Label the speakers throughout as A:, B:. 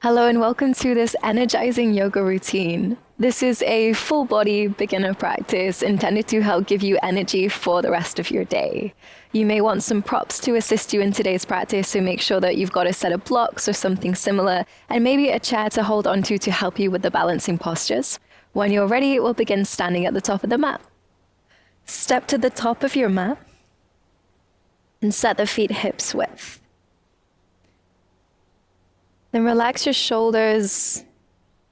A: Hello and welcome to this energizing yoga routine. This is a full body beginner practice intended to help give you energy for the rest of your day. You may want some props to assist you in today's practice, so make sure that you've got a set of blocks or something similar, and maybe a chair to hold onto to help you with the balancing postures. When you're ready, we'll begin standing at the top of the mat. Step to the top of your mat and set the feet hips width. Then relax your shoulders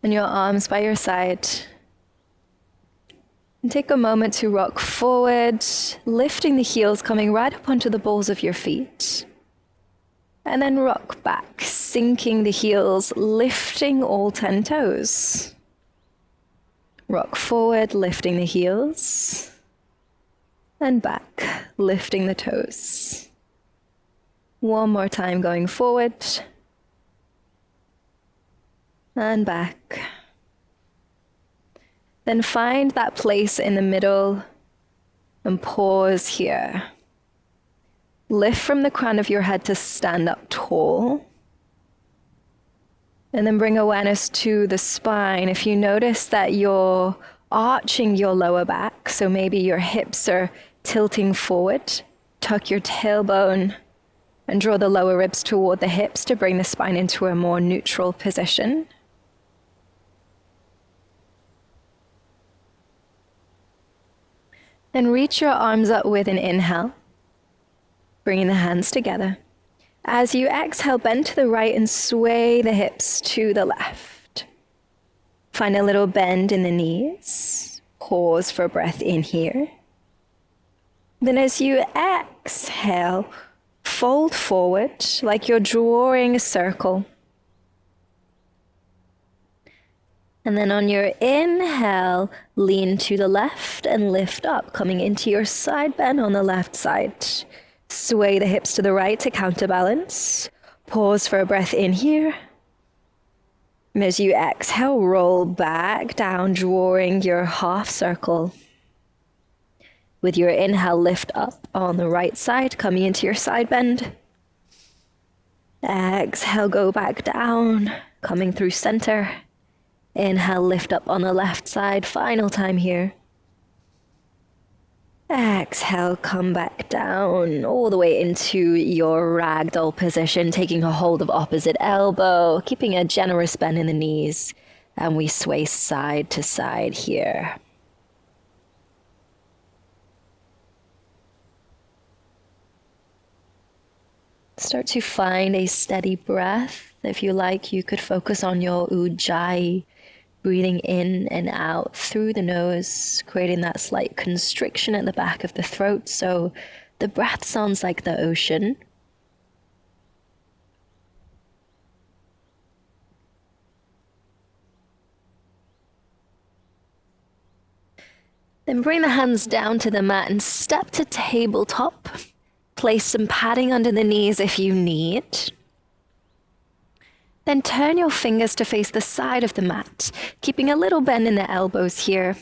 A: and your arms by your side. And take a moment to rock forward, lifting the heels, coming right up onto the balls of your feet. And then rock back, sinking the heels, lifting all 10 toes. Rock forward, lifting the heels. And back, lifting the toes. One more time going forward. And back. Then find that place in the middle and pause here. Lift from the crown of your head to stand up tall. And then bring awareness to the spine. If you notice that you're arching your lower back, so maybe your hips are tilting forward, tuck your tailbone and draw the lower ribs toward the hips to bring the spine into a more neutral position. Then reach your arms up with an inhale, bringing the hands together. As you exhale, bend to the right and sway the hips to the left. Find a little bend in the knees. Pause for a breath in here. Then as you exhale, fold forward like you're drawing a circle. And then on your inhale, lean to the left and lift up, coming into your side bend on the left side. Sway the hips to the right to counterbalance. Pause for a breath in here. And as you exhale, roll back down, drawing your half circle. With your inhale, lift up on the right side, coming into your side bend. Exhale, go back down, coming through center. Inhale, lift up on the left side, final time here. Exhale, come back down, all the way into your ragdoll position, taking a hold of opposite elbow, keeping a generous bend in the knees, and we sway side to side here. Start to find a steady breath. If you like, you could focus on your ujjayi, breathing in and out through the nose, creating that slight constriction at the back of the throat, so the breath sounds like the ocean. Then bring the hands down to the mat and step to tabletop. Place some padding under the knees if you need. Then turn your fingers to face the side of the mat, keeping a little bend in the elbows here.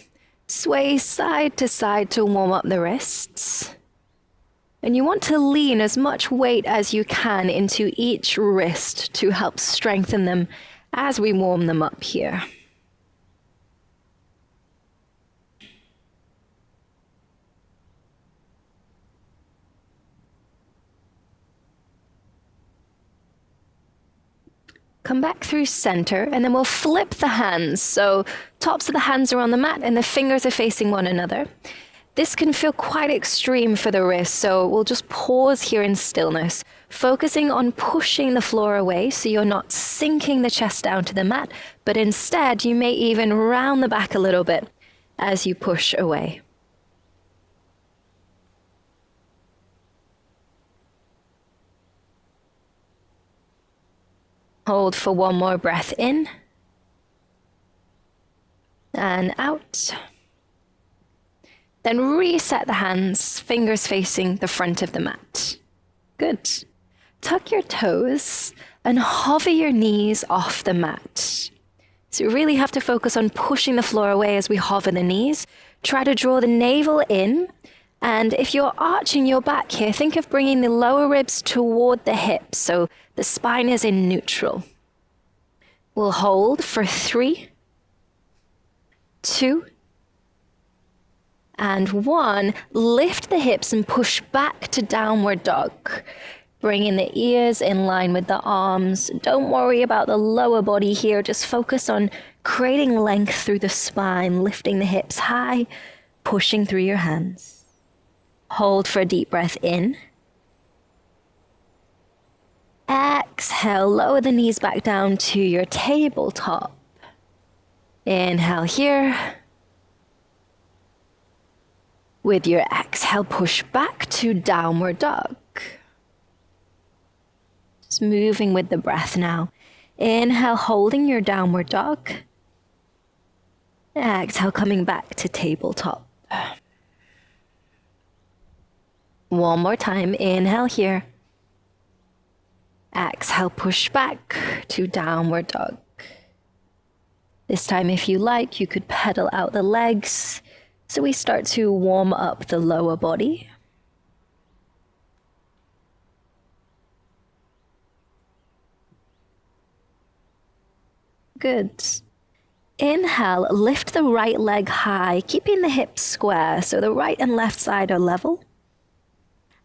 A: Sway side to side to warm up the wrists. And you want to lean as much weight as you can into each wrist to help strengthen them as we warm them up here. Come back through center, and then we'll flip the hands. So tops of the hands are on the mat and the fingers are facing one another. This can feel quite extreme for the wrist, so we'll just pause here in stillness, focusing on pushing the floor away so you're not sinking the chest down to the mat, but instead you may even round the back a little bit as you push away. Hold for one more breath in and out. Then reset the hands, fingers facing the front of the mat. Good. Tuck your toes and hover your knees off the mat. So you really have to focus on pushing the floor away as we hover the knees. Try to draw the navel in. And if you're arching your back here, think of bringing the lower ribs toward the hips, so the spine is in neutral. We'll hold for 3, 2, and 1. Lift the hips and push back to downward dog. Bringing the ears in line with the arms. Don't worry about the lower body here. Just focus on creating length through the spine, lifting the hips high, pushing through your hands. Hold for a deep breath in. Exhale, lower the knees back down to your tabletop. Inhale here. With your exhale, push back to downward dog. Just moving with the breath now. Inhale, holding your downward dog. Exhale, coming back to tabletop. One more time. Inhale here. Exhale, push back to downward dog. This time, if you like, you could pedal out the legs. So we start to warm up the lower body. Good. Inhale, lift the right leg high, keeping the hips square so the right and left side are level.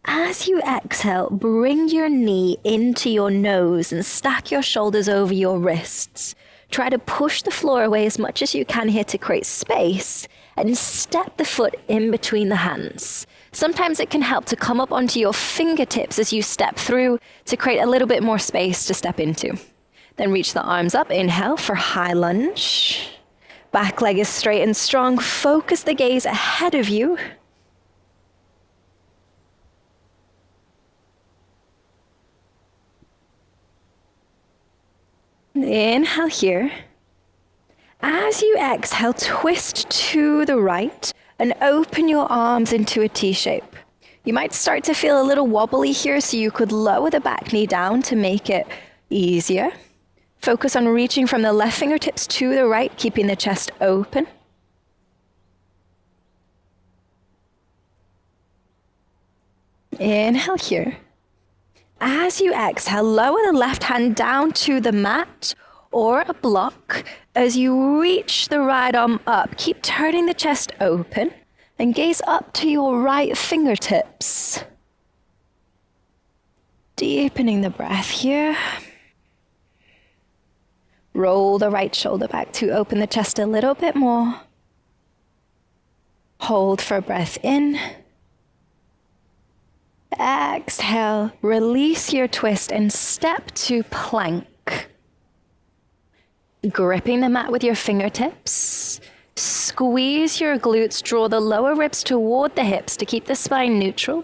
A: As you exhale, bring your knee into your nose and stack your shoulders over your wrists. Try to push the floor away as much as you can here to create space and step the foot in between the hands. Sometimes it can help to come up onto your fingertips as you step through to create a little bit more space to step into. Then reach the arms up. Inhale for high lunge. Back leg is straight and strong. Focus the gaze ahead of you. Inhale here. As you exhale, twist to the right and open your arms into a T shape. You might start to feel a little wobbly here, so you could lower the back knee down to make it easier. Focus on reaching from the left fingertips to the right, keeping the chest open. Inhale here. As you exhale, lower the left hand down to the mat or a block. As you reach the right arm up, keep turning the chest open and gaze up to your right fingertips. Deepening the breath here. Roll the right shoulder back to open the chest a little bit more. Hold for breath in. Exhale, release your twist and step to plank. Gripping the mat with your fingertips. Squeeze your glutes, draw the lower ribs toward the hips to keep the spine neutral.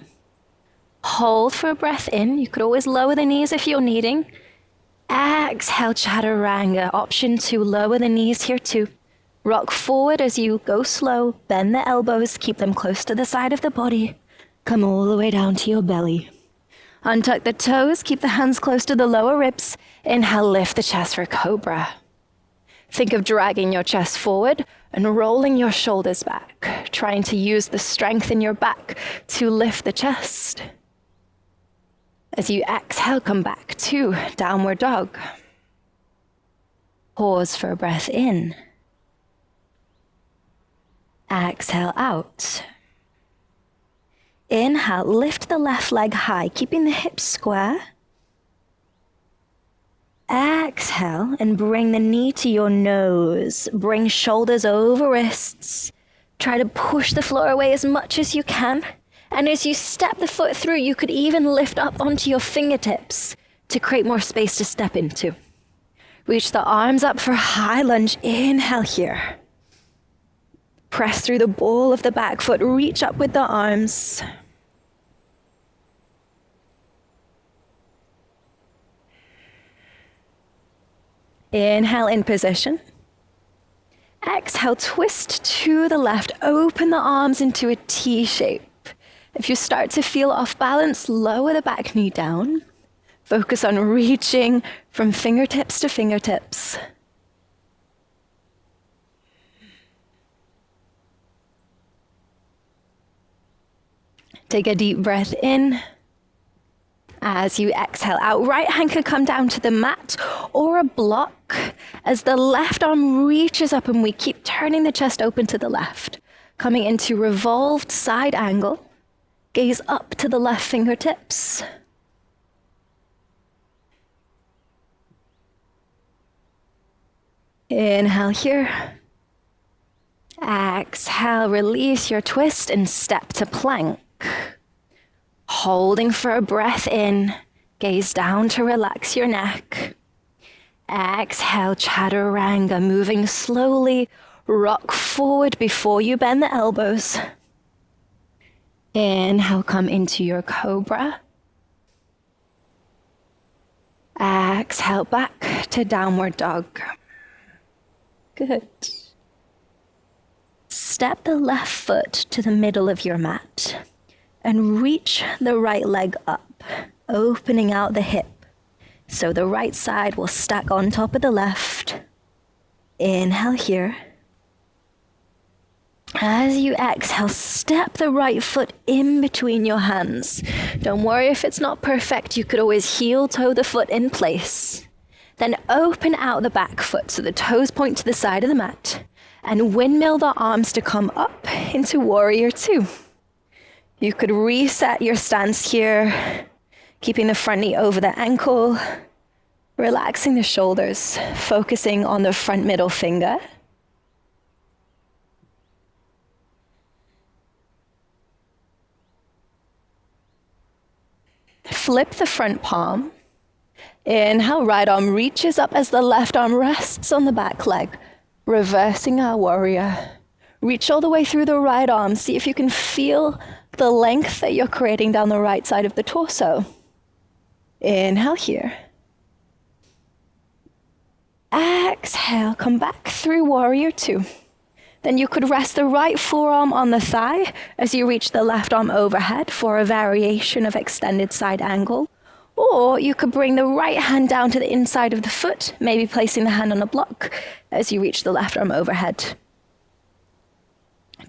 A: Hold for a breath in. You could always lower the knees if you're needing. Exhale, chaturanga. Option to lower the knees here too. Rock forward as you go slow. Bend the elbows, keep them close to the side of the body. Come all the way down to your belly. Untuck the toes, keep the hands close to the lower ribs. Inhale, lift the chest for cobra. Think of dragging your chest forward and rolling your shoulders back, trying to use the strength in your back to lift the chest. As you exhale, come back to downward dog. Pause for a breath in. Exhale out. Inhale, lift the left leg high, keeping the hips square. Exhale and bring the knee to your nose. Bring shoulders over wrists. Try to push the floor away as much as you can. And as you step the foot through, you could even lift up onto your fingertips to create more space to step into. Reach the arms up for high lunge. Inhale here. Press through the ball of the back foot. Reach up with the arms. Inhale in position. Exhale, twist to the left. Open the arms into a T shape. If you start to feel off balance, lower the back knee down. Focus on reaching from fingertips to fingertips. Take a deep breath in. As you exhale out, right hand can come down to the mat or a block as the left arm reaches up and we keep turning the chest open to the left. Coming into revolved side angle, gaze up to the left fingertips. Inhale here. Exhale, release your twist and step to plank. Holding for a breath in, gaze down to relax your neck. Exhale, chaturanga, moving slowly, rock forward before you bend the elbows. Inhale, come into your cobra. Exhale, back to downward dog. Good. Step the left foot to the middle of your mat and reach the right leg up, opening out the hip. So the right side will stack on top of the left. Inhale here. As you exhale, step the right foot in between your hands. Don't worry if it's not perfect, you could always heel toe the foot in place. Then open out the back foot so the toes point to the side of the mat and windmill the arms to come up into warrior two. You could reset your stance here, keeping the front knee over the ankle, relaxing the shoulders, focusing on the front middle finger. Flip the front palm. Inhale, right arm reaches up as the left arm rests on the back leg, reversing our warrior. Reach all the way through the right arm. See if you can feel the length that you're creating down the right side of the torso. Inhale here. Exhale, come back through warrior two. Then you could rest the right forearm on the thigh as you reach the left arm overhead for a variation of extended side angle. Or you could bring the right hand down to the inside of the foot, maybe placing the hand on a block as you reach the left arm overhead.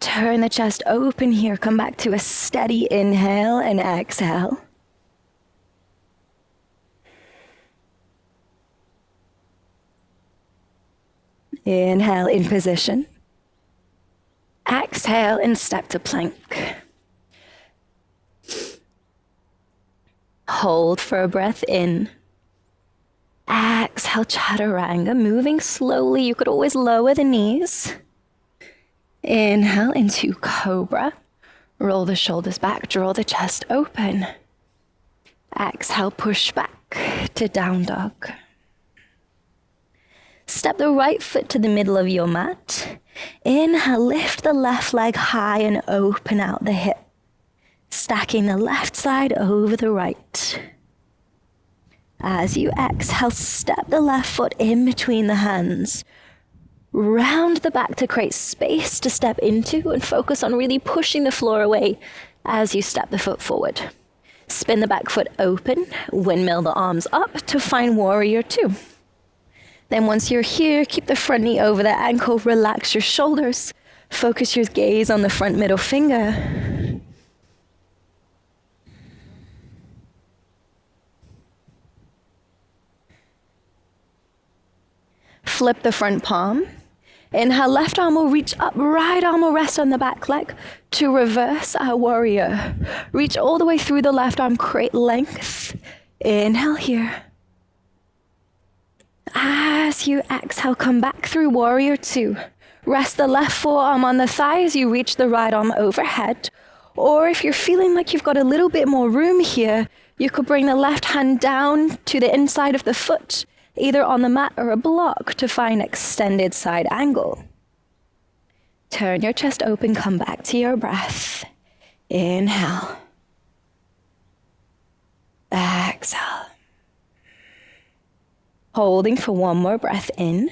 A: Turn the chest open here. Come back to a steady inhale and exhale. Inhale in position. Exhale and step to plank. Hold for a breath in. Exhale, chaturanga, moving slowly. You could always lower the knees. Inhale into cobra. Roll the shoulders back, draw the chest open. Exhale, push back to down dog. Step the right foot to the middle of your mat. Inhale, lift the left leg high and open out the hip. Stacking the left side over the right. As you exhale, step the left foot in between the hands. Round the back to create space to step into and focus on really pushing the floor away as you step the foot forward. Spin the back foot open, windmill the arms up to find warrior two. Then once you're here, keep the front knee over the ankle, relax your shoulders, focus your gaze on the front middle finger. Flip the front palm. Inhale, left arm will reach up, right arm will rest on the back leg to reverse our warrior. Reach all the way through the left arm, create length. Inhale here. As you exhale, come back through warrior two. Rest the left forearm on the thigh as you reach the right arm overhead. Or if you're feeling like you've got a little bit more room here, you could bring the left hand down to the inside of the foot, either on the mat or a block to find extended side angle. Turn your chest open, come back to your breath. Inhale. Exhale. Holding for one more breath in.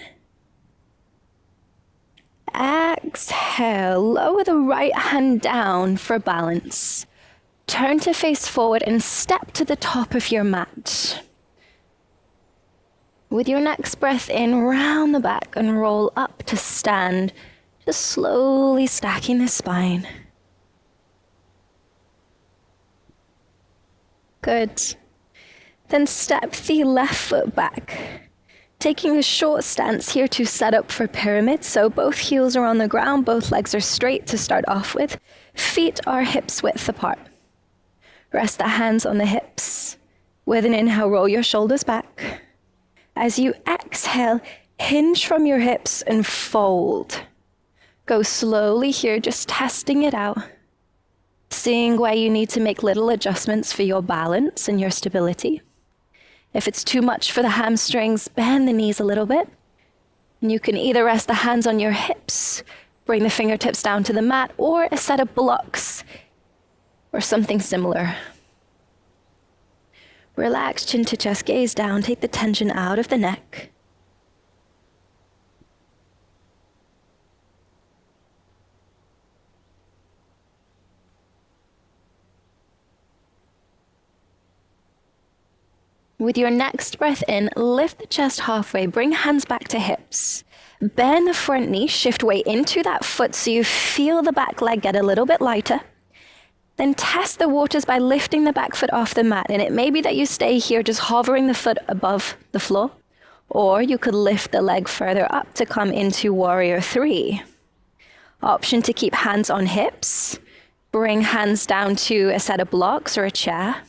A: Exhale, lower the right hand down for balance. Turn to face forward and step to the top of your mat. With your next breath in, round the back and roll up to stand, just slowly stacking the spine. Good. Then step the left foot back, taking a short stance here to set up for pyramid. So both heels are on the ground, both legs are straight to start off with. Feet are hips width apart. Rest the hands on the hips. With an inhale, roll your shoulders back. As you exhale, hinge from your hips and fold. Go slowly here, just testing it out. Seeing where you need to make little adjustments for your balance and your stability. If it's too much for the hamstrings, bend the knees a little bit. And you can either rest the hands on your hips, bring the fingertips down to the mat, or a set of blocks, or something similar. Relax, chin to chest, gaze down, take the tension out of the neck. With your next breath in, lift the chest halfway, bring hands back to hips. Bend the front knee, shift weight into that foot so you feel the back leg get a little bit lighter. Then test the waters by lifting the back foot off the mat. And it may be that you stay here just hovering the foot above the floor, or you could lift the leg further up to come into warrior 3. Option to keep hands on hips, bring hands down to a set of blocks or a chair.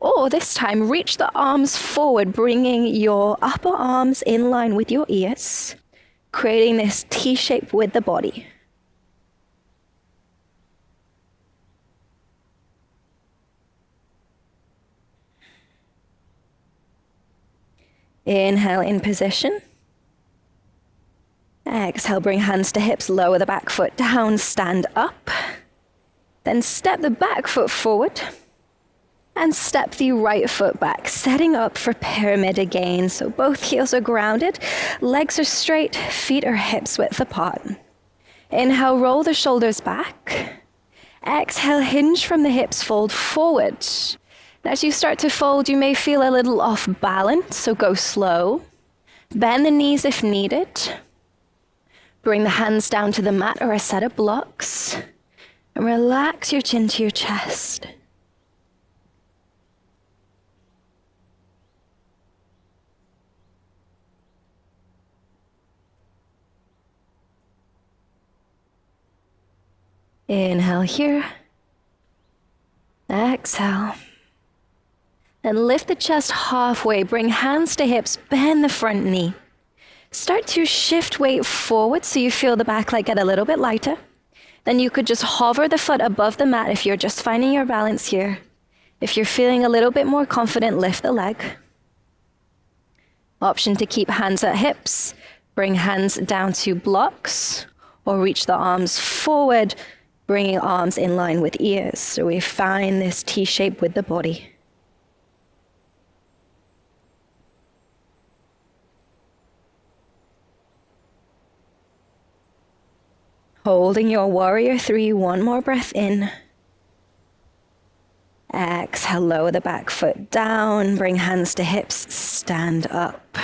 A: Or this time, reach the arms forward, bringing your upper arms in line with your ears, creating this T shape with the body. Inhale in position. Exhale, bring hands to hips, lower the back foot down, stand up. Then step the back foot forward. And step the right foot back, setting up for pyramid again. So both heels are grounded, legs are straight, feet are hips width apart. Inhale, roll the shoulders back. Exhale, hinge from the hips, fold forward. And as you start to fold, you may feel a little off balance, so go slow. Bend the knees if needed. Bring the hands down to the mat or a set of blocks. And relax your chin to your chest. Inhale here. Exhale. And lift the chest halfway. Bring hands to hips. Bend the front knee. Start to shift weight forward so you feel the back leg get a little bit lighter. Then you could just hover the foot above the mat if you're just finding your balance here. If you're feeling a little bit more confident, lift the leg. Option to keep hands at hips. Bring hands down to blocks or reach the arms forward, bringing arms in line with ears. So we find this T shape with the body. Holding your warrior 3, one more breath in. Exhale, lower the back foot down, bring hands to hips, stand up.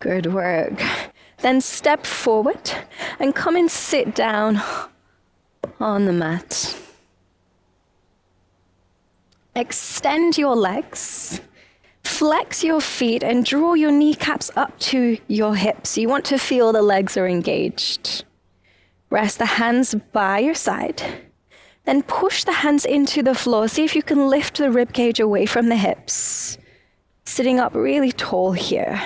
A: Good work. Then step forward and come and sit down on the mat. Extend your legs, flex your feet, and draw your kneecaps up to your hips. You want to feel the legs are engaged. Rest the hands by your side. Then push the hands into the floor. See if you can lift the rib cage away from the hips. Sitting up really tall here.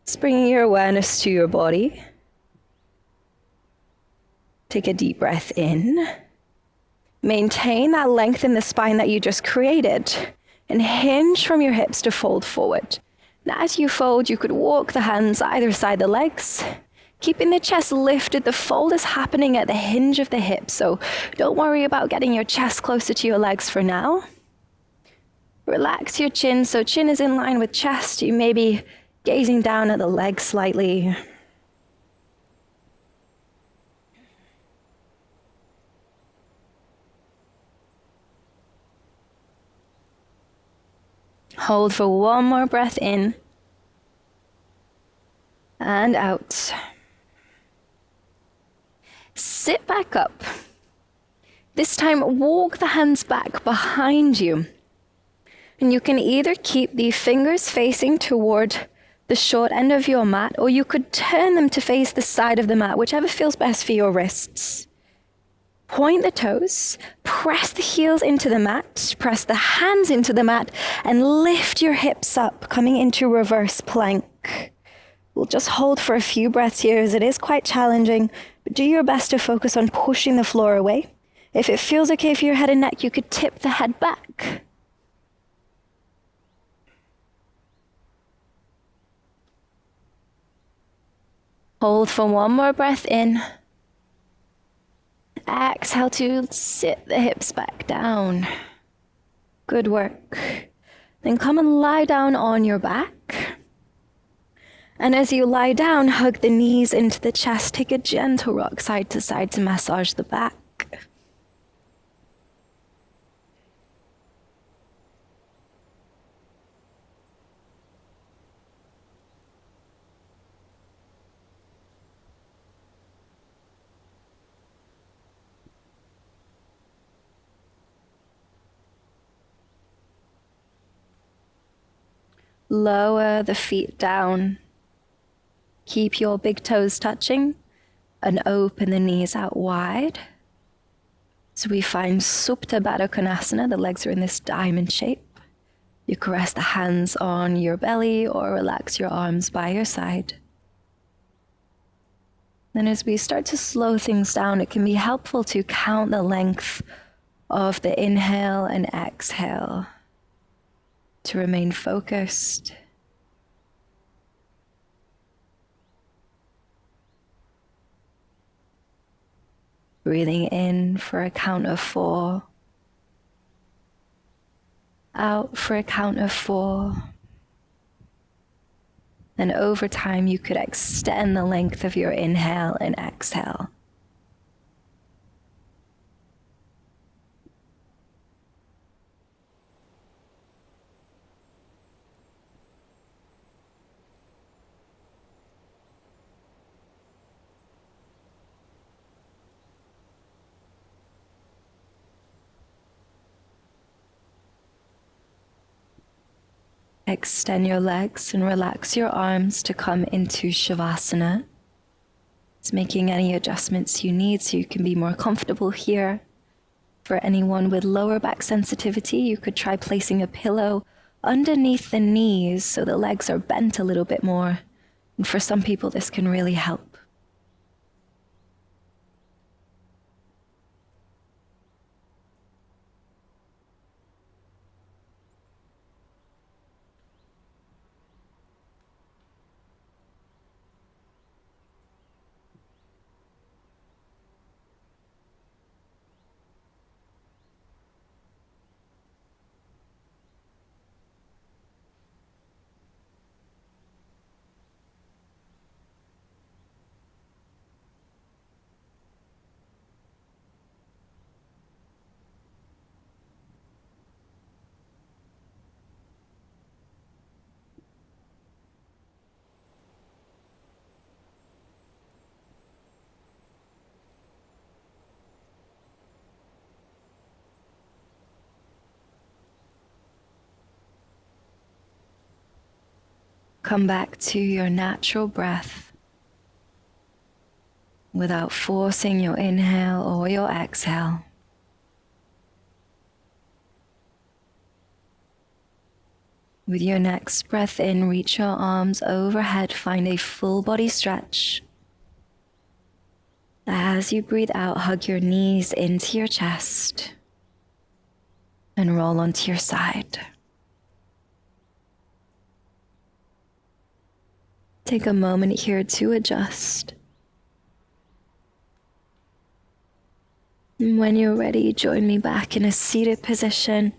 A: Just bringing your awareness to your body. Take a deep breath in. Maintain that length in the spine that you just created. And hinge from your hips to fold forward. Now as you fold, you could walk the hands either side the legs. Keeping the chest lifted, the fold is happening at the hinge of the hips, so don't worry about getting your chest closer to your legs for now. Relax your chin, so chin is in line with chest. You may be gazing down at the legs slightly. Hold for one more breath in and out. Sit back up. This time, walk the hands back behind you. And you can either keep the fingers facing toward the short end of your mat, or you could turn them to face the side of the mat, whichever feels best for your wrists. Point the toes, press the heels into the mat, press the hands into the mat, and lift your hips up, coming into reverse plank. We'll just hold for a few breaths here as it is quite challenging, but do your best to focus on pushing the floor away. If it feels okay for your head and neck, you could tip the head back. Hold for one more breath in. Exhale to sit the hips back down. Good work. Then come and lie down on your back. And as you lie down, hug the knees into the chest. Take a gentle rock side to side to massage the back. Lower the feet down. Keep your big toes touching and open the knees out wide. So we find Supta Baddha Konasana. The legs are in this diamond shape. You can rest the hands on your belly or relax your arms by your side. Then as we start to slow things down, it can be helpful to count the length of the inhale and exhale to remain focused. Breathing in for a count of 4. Out for a count of 4. And over time, you could extend the length of your inhale and exhale. Extend your legs and relax your arms to come into Shavasana. It's making any adjustments you need so you can be more comfortable here. For anyone with lower back sensitivity, you could try placing a pillow underneath the knees so the legs are bent a little bit more. And for some people, this can really help. Come back to your natural breath without forcing your inhale or your exhale. With your next breath in, reach your arms overhead, find a full body stretch. As you breathe out, hug your knees into your chest and roll onto your side. Take a moment here to adjust. And when you're ready, join me back in a seated position.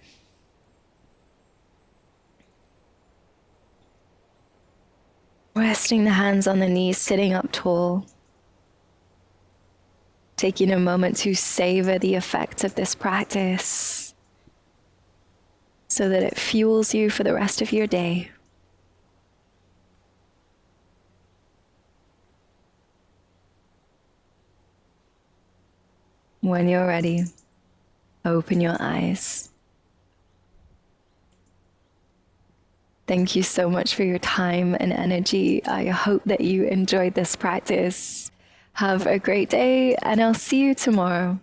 A: Resting the hands on the knees, sitting up tall. Taking a moment to savor the effect of this practice so that it fuels you for the rest of your day. When you're ready, open your eyes. Thank you so much for your time and energy. I hope that you enjoyed this practice. Have a great day, and I'll see you tomorrow.